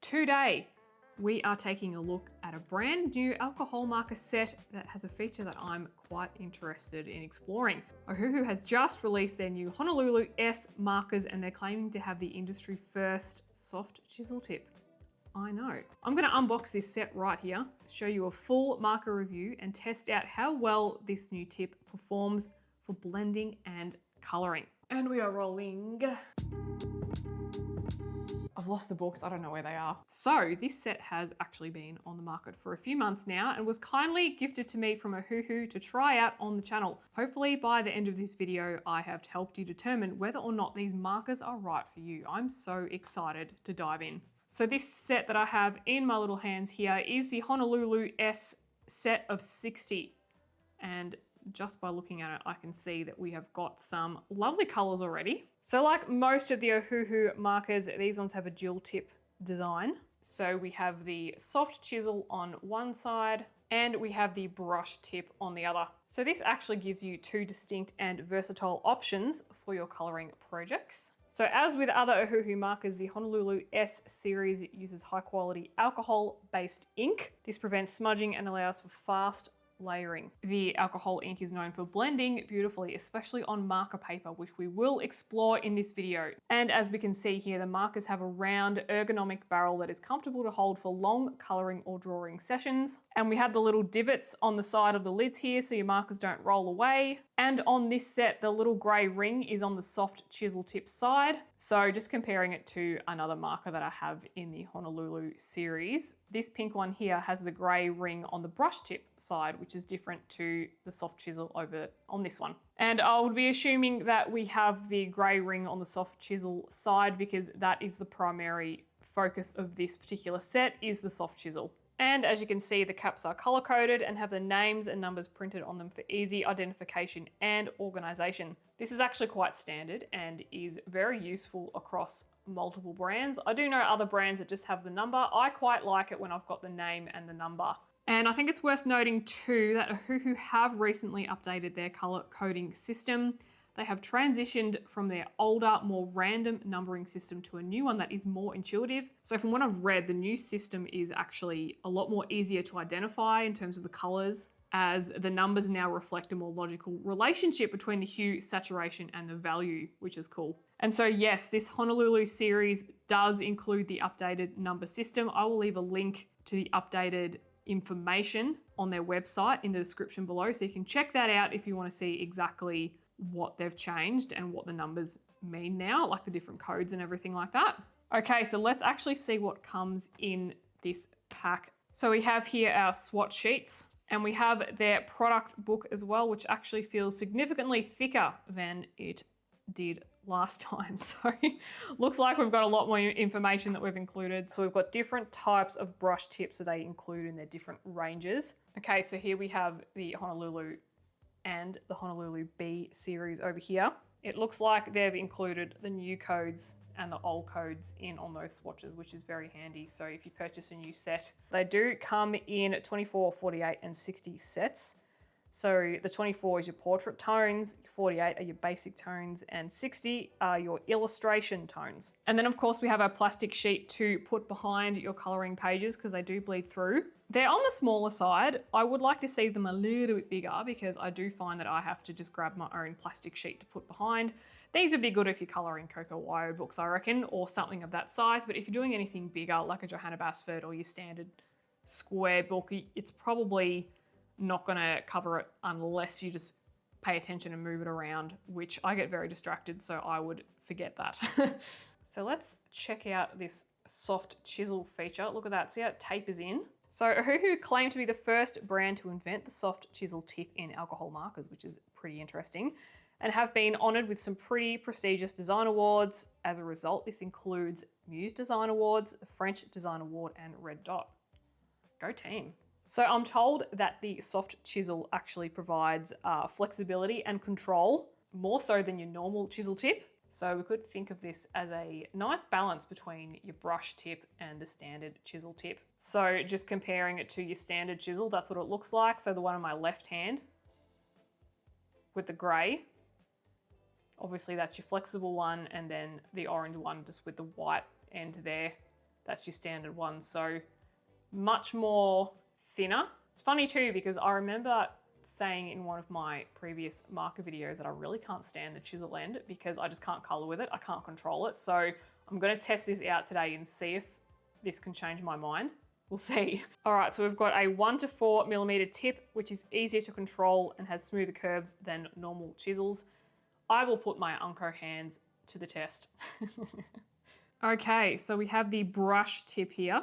Today, we are taking a look at a brand new alcohol marker set that has a feature that I'm quite interested in exploring. Ohuhu has just released their new Honolulu S markers and they're claiming to have the industry first soft chisel tip. I know. I'm gonna unbox this set right here, show you a full marker review and test out how well this new tip performs for blending and coloring. And we are rolling. I've lost the books, I don't know where they are. So this set has actually been on the market for a few months now and was kindly gifted to me from Ohuhu to try out on the channel. Hopefully by the end of this video, I have helped you determine whether or not these markers are right for you. I'm so excited to dive in. So this set that I have in my little hands here is the Honolulu S set of 60. And just by looking at it, I can see that we have got some lovely colors already. So like most of the Ohuhu markers, these ones have a dual tip design. So we have the soft chisel on one side and we have the brush tip on the other. So this actually gives you two distinct and versatile options for your coloring projects. So as with other Ohuhu markers, the Honolulu S series uses high quality alcohol-based ink. This prevents smudging and allows for fast layering. The alcohol ink is known for blending beautifully, especially on marker paper, which we will explore in this video. And as we can see here, the markers have a round ergonomic barrel that is comfortable to hold for long coloring or drawing sessions. And we have the little divots on the side of the lids here so your markers don't roll away. And on this set, the little gray ring is on the soft chisel tip side. So just comparing it to another marker that I have in the Honolulu series, this pink one here has the gray ring on the brush tip side, which is different to the soft chisel over on this one. And I would be assuming that we have the gray ring on the soft chisel side because that is the primary focus of this particular set, is the soft chisel. And as you can see, the caps are color coded and have the names and numbers printed on them for easy identification and organization. This is actually quite standard and is very useful across multiple brands. I do know other brands that just have the number. I quite like it when I've got the name and the number. And I think it's worth noting too that Ohuhu have recently updated their color coding system. They have transitioned from their older, more random numbering system to a new one that is more intuitive. So from what I've read, the new system is actually a lot more easier to identify in terms of the colors, as the numbers now reflect a more logical relationship between the hue, saturation, and the value, which is cool. And so yes, this Honolulu series does include the updated number system. I will leave a link to the updated information on their website in the description below, so you can check that out if you want to see exactly what they've changed and what the numbers mean now, like the different codes and everything like that. Okay, so let's actually see what comes in this pack. So we have here our swatch sheets and we have their product book as well, which actually feels significantly thicker than it did last time. So looks like we've got a lot more information that we've included. So we've got different types of brush tips that they include in their different ranges. Okay, so here we have the Honolulu and the Honolulu B series over here. It looks like they've included the new codes and the old codes in on those swatches, which is very handy. So if you purchase a new set, they do come in 24, 48, and 60 sets. So the 24 is your portrait tones, 48 are your basic tones, and 60 are your illustration tones. And then of course we have our plastic sheet to put behind your coloring pages because they do bleed through. They're on the smaller side. I would like to see them a little bit bigger because I do find that I have to just grab my own plastic sheet to put behind. These would be good if you're coloring Coco Wyo books, I reckon, or something of that size. But if you're doing anything bigger, like a Johanna Basford or your standard square book, it's probably not gonna cover it unless you just pay attention and move it around, which I get very distracted, so I would forget that. So let's check out this soft chisel feature. Look at that, see how it tapers in? So Ohuhu claimed to be the first brand to invent the soft chisel tip in alcohol markers, which is pretty interesting, and have been honored with some pretty prestigious design awards. As a result, this includes Muse Design Awards, the French Design Award, and Red Dot. Go team. So I'm told that the soft chisel actually provides flexibility and control, more so than your normal chisel tip. So we could think of this as a nice balance between your brush tip and the standard chisel tip. So just comparing it to your standard chisel, that's what it looks like. So the one on my left hand with the gray, obviously that's your flexible one, and then the orange one just with the white end there that's your standard one. So much more thinner. It's funny too, because I remember saying in one of my previous marker videos that I really can't stand the chisel end because I just can't color with it. I can't control it. So I'm going to test this out today and see if this can change my mind. We'll see. All right, so we've got a 1 to 4 millimeter tip, which is easier to control and has smoother curves than normal chisels. I will put my Unco hands to the test. Okay, so we have the brush tip here.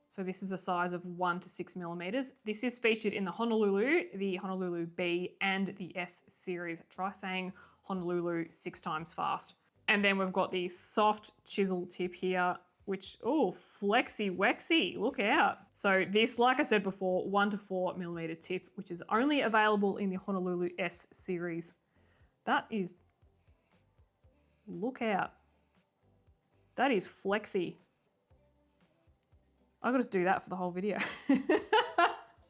So this is a size of 1 to 6 millimeters. This is featured in the Honolulu, the Honolulu B, and the S series. Try saying Honolulu 6 times fast. And then we've got the soft chisel tip here, which, oh, flexy wexy, look out. So this, like I said before, 1 to 4 millimeter tip, which is only available in the Honolulu S series. That is, look out. That is flexy. I gotta do that for the whole video.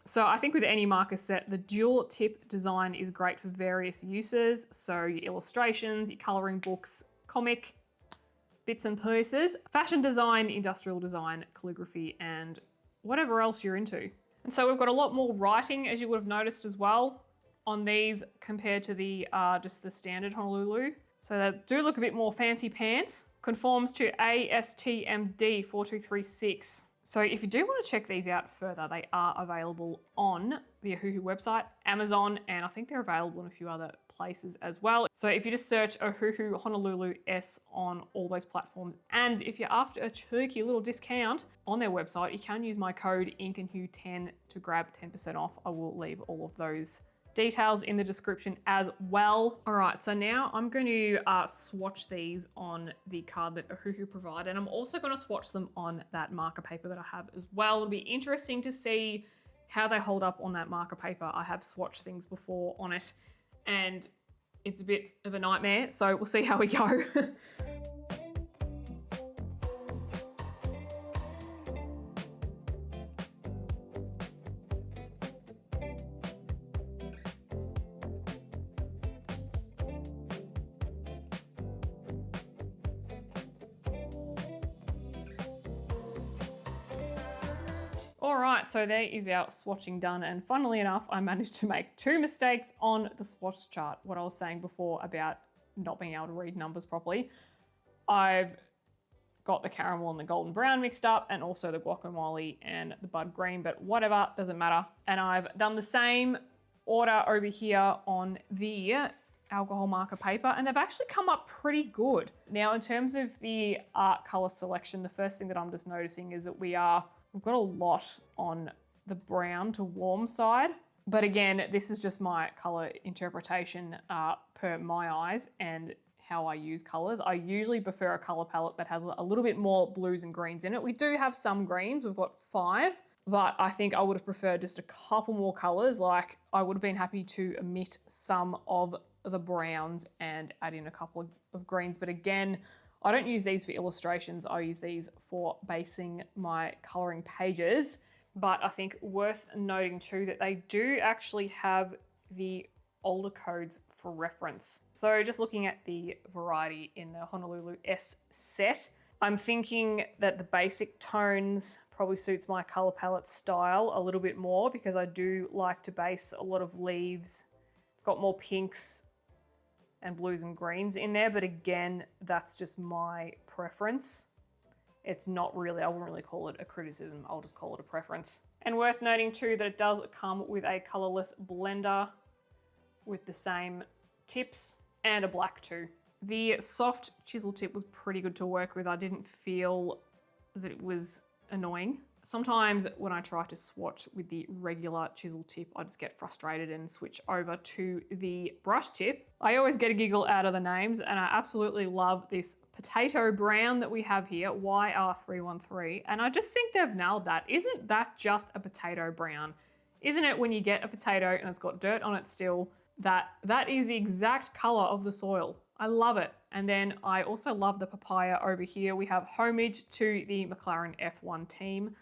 So I think with any marker set, the dual tip design is great for various uses. So your illustrations, your coloring books, comic, bits and pieces, fashion design, industrial design, calligraphy, and whatever else you're into. And so we've got a lot more writing, as you would have noticed as well, on these compared to the just the standard Honolulu. So they do look a bit more fancy pants. Conforms to ASTMD 4236. So if you do want to check these out further, they are available on the Ohuhu website, Amazon, and I think they're available in a few other places as well. So if you just search Ohuhu Honolulu S on all those platforms, and if you're after a cheeky little discount on their website, you can use my code InkandHue10 to grab 10% off. I will leave all of those details in the description as well. All right, so now I'm going to swatch these on the card that Ohuhu provide, and I'm also going to swatch them on that marker paper that I have as well. It'll be interesting to see how they hold up on that marker paper. I have swatched things before on it, and it's a bit of a nightmare, so we'll see how we go. All right, so there is our swatching done, and funnily enough, I managed to make 2 mistakes on the swatch chart. What I was saying before about not being able to read numbers properly. I've got the caramel and the golden brown mixed up, and also the guacamole and the bud green, but whatever, doesn't matter. And I've done the same order over here on the alcohol marker paper, and they've actually come up pretty good. Now, in terms of the art color selection, the first thing that I'm just noticing is that we've got a lot on the brown to warm side. But again, this is just my color interpretation per my eyes and how I use colors. I usually prefer a color palette that has a little bit more blues and greens in it. We do have some greens, we've got 5, but I think I would have preferred just a couple more colors. Like, I would have been happy to omit some of the browns and add in a couple of greens. But again, I don't use these for illustrations. I use these for basing my coloring pages. But I think worth noting too that they do actually have the older codes for reference. So just looking at the variety in the Honolulu S set, I'm thinking that the basic tones probably suits my color palette style a little bit more, because I do like to base a lot of leaves. It's got more pinks and blues and greens in there, but again, that's just my preference. It's not really, I wouldn't really call it a criticism, I'll just call it a preference. And worth noting too that it does come with a colorless blender with the same tips and a black too. The soft chisel tip was pretty good to work with. I didn't feel that it was annoying. Sometimes when I try to swatch with the regular chisel tip, I just get frustrated and switch over to the brush tip. I always get a giggle out of the names, and I absolutely love this potato brown that we have here, YR313. And I just think they've nailed that. Isn't that just a potato brown? Isn't it, when you get a potato and it's got dirt on it still, that is the exact color of the soil? I love it. And then I also love the papaya over here. We have homage to the McLaren F1 team.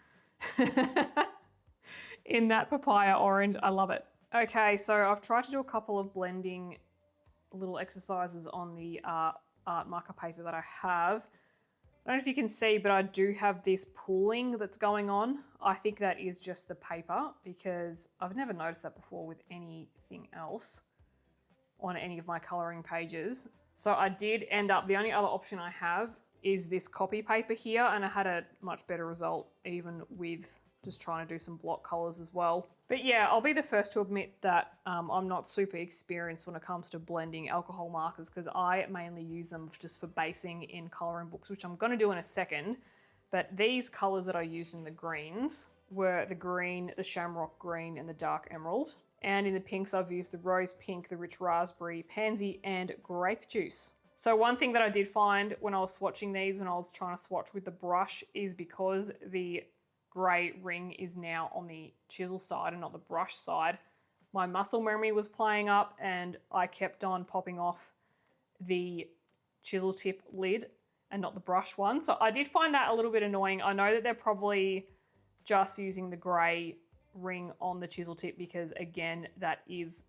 In that papaya orange, I love it. Okay, so I've tried to do a couple of blending little exercises on the art marker paper that I have. I don't know if you can see, but I do have this pooling that's going on. I think that is just the paper because I've never noticed that before with anything else on any of my coloring pages. So I did end up, the only other option I have is this copy paper here, and I had a much better result even with just trying to do some block colors as well. But yeah, I'll be the first to admit that I'm not super experienced when it comes to blending alcohol markers because I mainly use them just for basing in coloring books, which I'm going to do in a second. But these colors that I used in the greens were the green, the shamrock green, and the dark emerald. And in the pinks, I've used the rose pink, the rich raspberry, pansy, and grape juice. So one thing that I did find when I was swatching these, when I was trying to swatch with the brush, is because the grey ring is now on the chisel side and not the brush side, my muscle memory was playing up and I kept on popping off the chisel tip lid and not the brush one. So I did find that a little bit annoying. I know that they're probably just using the grey ring on the chisel tip because, again, that is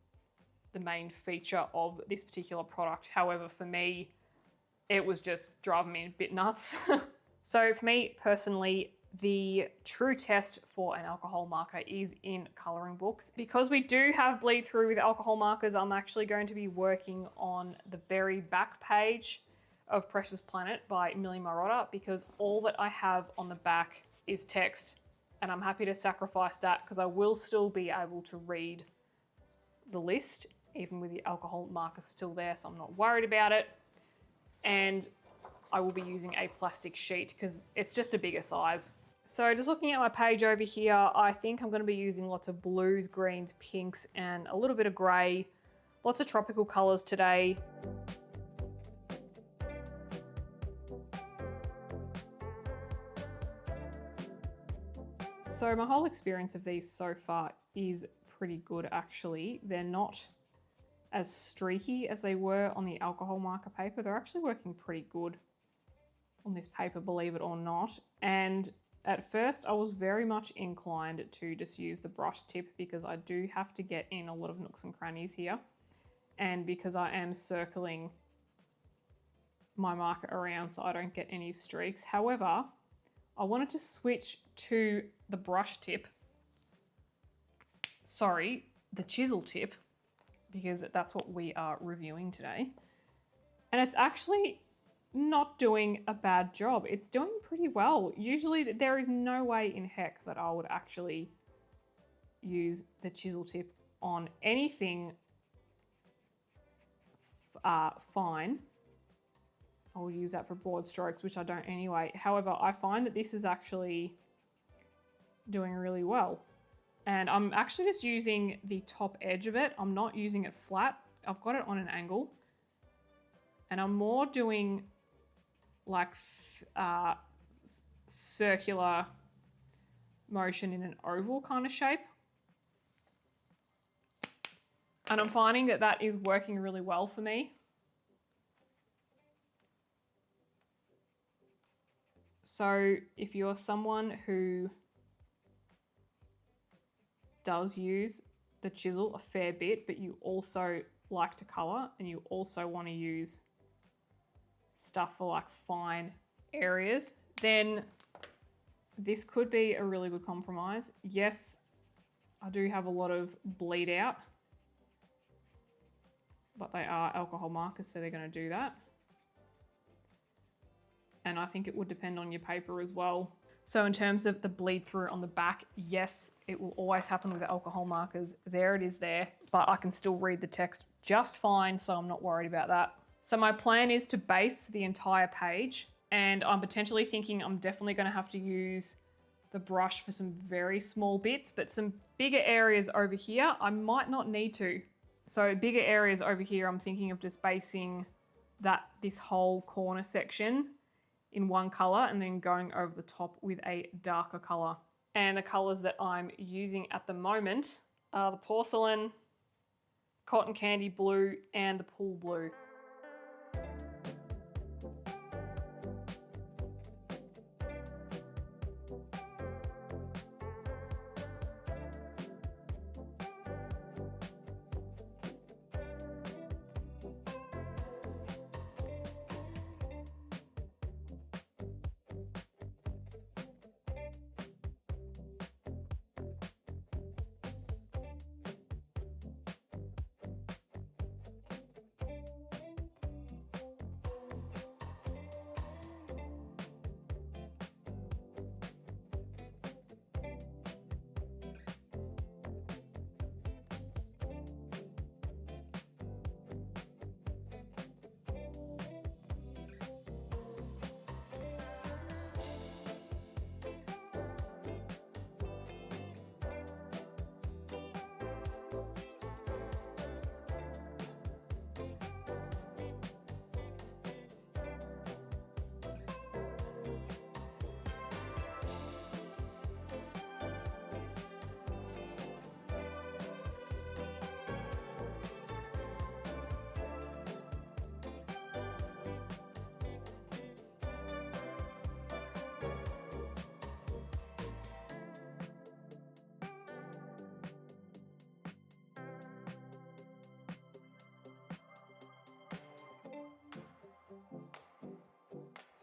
the main feature of this particular product. However, for me, it was just driving me a bit nuts. So for me personally, the true test for an alcohol marker is in coloring books. Because we do have bleed through with alcohol markers, I'm actually going to be working on the very back page of Precious Planet by Millie Marotta because all that I have on the back is text, and I'm happy to sacrifice that because I will still be able to read the list even with the alcohol marker still there, so I'm not worried about it. And I will be using a plastic sheet because it's just a bigger size. So just looking at my page over here, I think I'm going to be using lots of blues, greens, pinks, and a little bit of grey. Lots of tropical colours today. So my whole experience of these so far is pretty good actually. They're not as streaky as they were on the alcohol marker paper. They're actually working pretty good on this paper, believe it or not. And at first I was very much inclined to just use the brush tip because I do have to get in a lot of nooks and crannies here. And because I am circling my marker around so I don't get any streaks. However, I wanted to switch to the brush tip. Sorry, the chisel tip, because that's what we are reviewing today. And it's actually not doing a bad job. It's doing pretty well. Usually there is no way in heck that I would actually use the chisel tip on anything fine. I will use that for broad strokes, which I don't anyway. However, I find that this is actually doing really well. And I'm actually just using the top edge of it. I'm not using it flat. I've got it on an angle. And I'm more doing like circular motion in an oval kind of shape. And I'm finding that that is working really well for me. So if you're someone who does use the chisel a fair bit, but you also like to color and you also want to use stuff for like fine areas, then this could be a really good compromise. Yes, I do have a lot of bleed out, but they are alcohol markers, so they're going to do that. And I think it would depend on your paper as well. So in terms of the bleed through on the back, yes, it will always happen with the alcohol markers. There it is there, but I can still read the text just fine, so I'm not worried about that. So my plan is to base the entire page, and I'm potentially thinking I'm definitely going to have to use the brush for some very small bits, but some bigger areas over here, I might not need to. So bigger areas over here, I'm thinking of just basing this whole corner section in one color and then going over the top with a darker color. And the colors that I'm using at the moment are the porcelain, cotton candy blue, and the pool blue.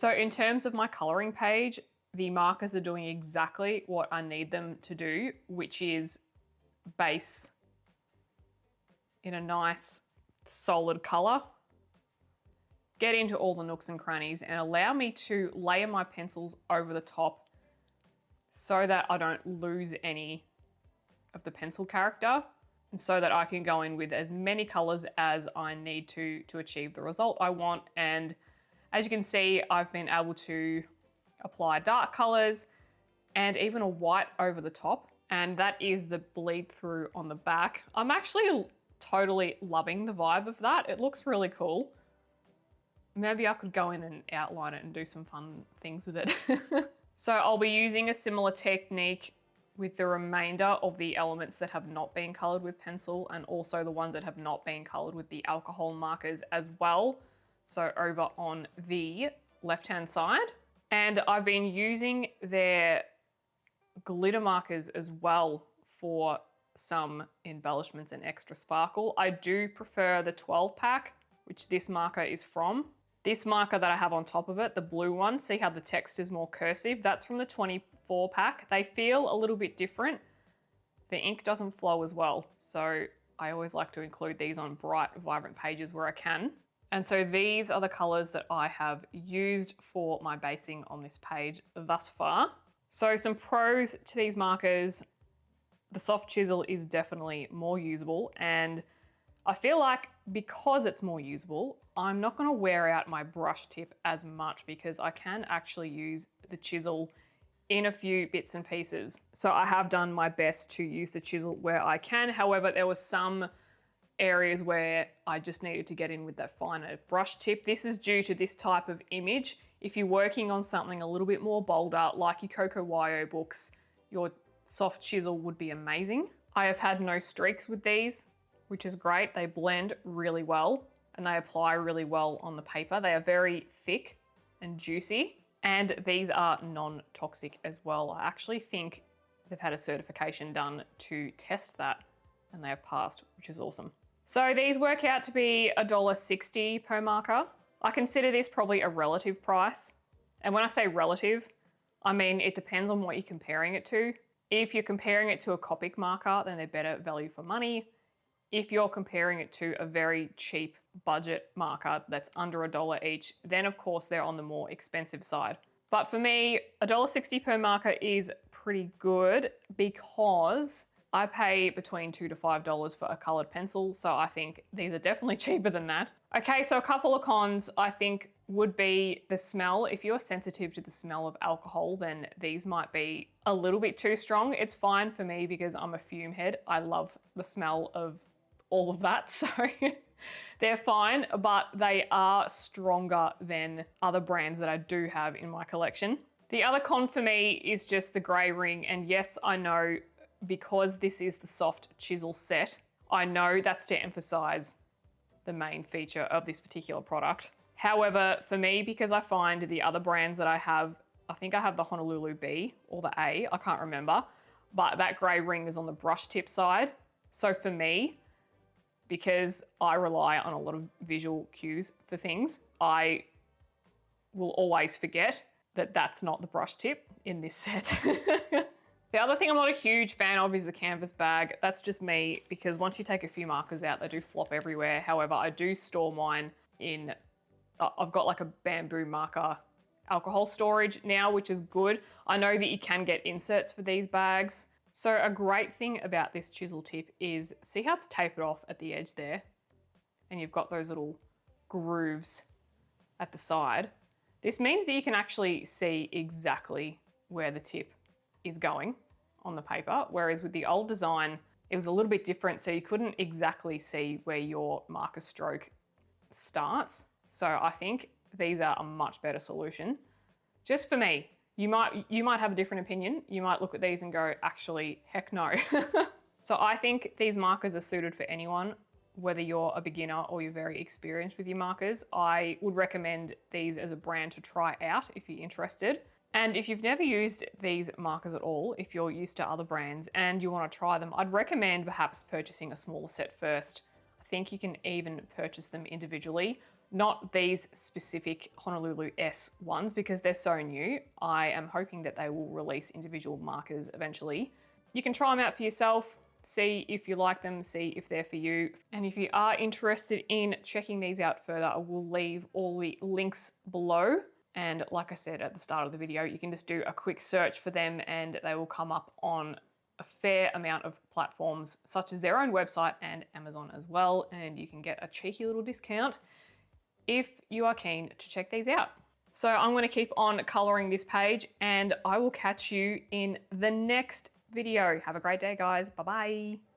So in terms of my coloring page, the markers are doing exactly what I need them to do, which is base in a nice solid color, get into all the nooks and crannies, and allow me to layer my pencils over the top so that I don't lose any of the pencil character, and so that I can go in with as many colors as I need to achieve the result I want. And as you can see, I've been able to apply dark colors and even a white over the top, and that is the bleed through on the back. I'm actually totally loving the vibe of that. It looks really cool. Maybe I could go in and outline it and do some fun things with it. So I'll be using a similar technique with the remainder of the elements that have not been colored with pencil, and also the ones that have not been colored with the alcohol markers as well. So over on the left-hand side. And I've been using their glitter markers as well for some embellishments and extra sparkle. I do prefer the 12 pack, which this marker is from. This marker that I have on top of it, the blue one, see how the text is more cursive? That's from the 24 pack. They feel a little bit different. The ink doesn't flow as well. So I always like to include these on bright, vibrant pages where I can. And so these are the colors that I have used for my basing on this page thus far. So some pros to these markers: the soft chisel is definitely more usable, and I feel like because it's more usable, I'm not going to wear out my brush tip as much because I can actually use the chisel in a few bits and pieces. So I have done my best to use the chisel where I can. However, there were some areas where I just needed to get in with that finer brush tip. This is due to this type of image. If you're working on something a little bit more bolder, like your Coco Wyo books, your soft chisel would be amazing. I have had no streaks with these, which is great. They blend really well and they apply really well on the paper. They are very thick and juicy, and these are non-toxic as well. I actually think they've had a certification done to test that and they have passed, which is awesome. So these work out to be $1.60 per marker. I consider this probably a relative price. And when I say relative, I mean it depends on what you're comparing it to. If you're comparing it to a Copic marker, then they're better value for money. If you're comparing it to a very cheap budget marker that's under $1 each, then of course they're on the more expensive side. But for me, $1.60 per marker is pretty good because I pay between $2 to $5 for a colored pencil, so I think these are definitely cheaper than that. Okay, so a couple of cons I think would be the smell. If you're sensitive to the smell of alcohol, then these might be a little bit too strong. It's fine for me because I'm a fume head. I love the smell of all of that, so they're fine, but they are stronger than other brands that I do have in my collection. The other con for me is just the grey ring, and yes, I know because this is the soft chisel set, I know that's to emphasize the main feature of this particular product. However, for me, because I find the other brands that I have, I think I have the Honolulu B or the A, I can't remember, but that grey ring is on the brush tip side. So for me, because I rely on a lot of visual cues for things, I will always forget that that's not the brush tip in this set. The other thing I'm not a huge fan of is the canvas bag. That's just me, because once you take a few markers out, they do flop everywhere. However, I do store mine in, I've got like a bamboo marker alcohol storage now, which is good. I know that you can get inserts for these bags. So a great thing about this chisel tip is, see how it's tapered off at the edge there? And you've got those little grooves at the side. This means that you can actually see exactly where the tip is going on the paper, whereas with the old design, it was a little bit different, so you couldn't exactly see where your marker stroke starts. So I think these are a much better solution. Just for me, you might have a different opinion. You might look at these and go, actually, heck no. So I think these markers are suited for anyone, whether you're a beginner or you're very experienced with your markers. I would recommend these as a brand to try out if you're interested. And if you've never used these markers at all, if you're used to other brands and you want to try them, I'd recommend perhaps purchasing a smaller set first. I think you can even purchase them individually Not these specific Honolulu S ones because they're so new. I am hoping that they will release individual markers eventually. You can try them out for yourself, see if you like them, see if they're for you. And if you are interested in checking these out further, I will leave all the links below. And like I said at the start of the video, you can just do a quick search for them and they will come up on a fair amount of platforms, such as their own website and Amazon as well. And you can get a cheeky little discount if you are keen to check these out. So I'm going to keep on coloring this page and I will catch you in the next video. Have a great day, guys. Bye-bye.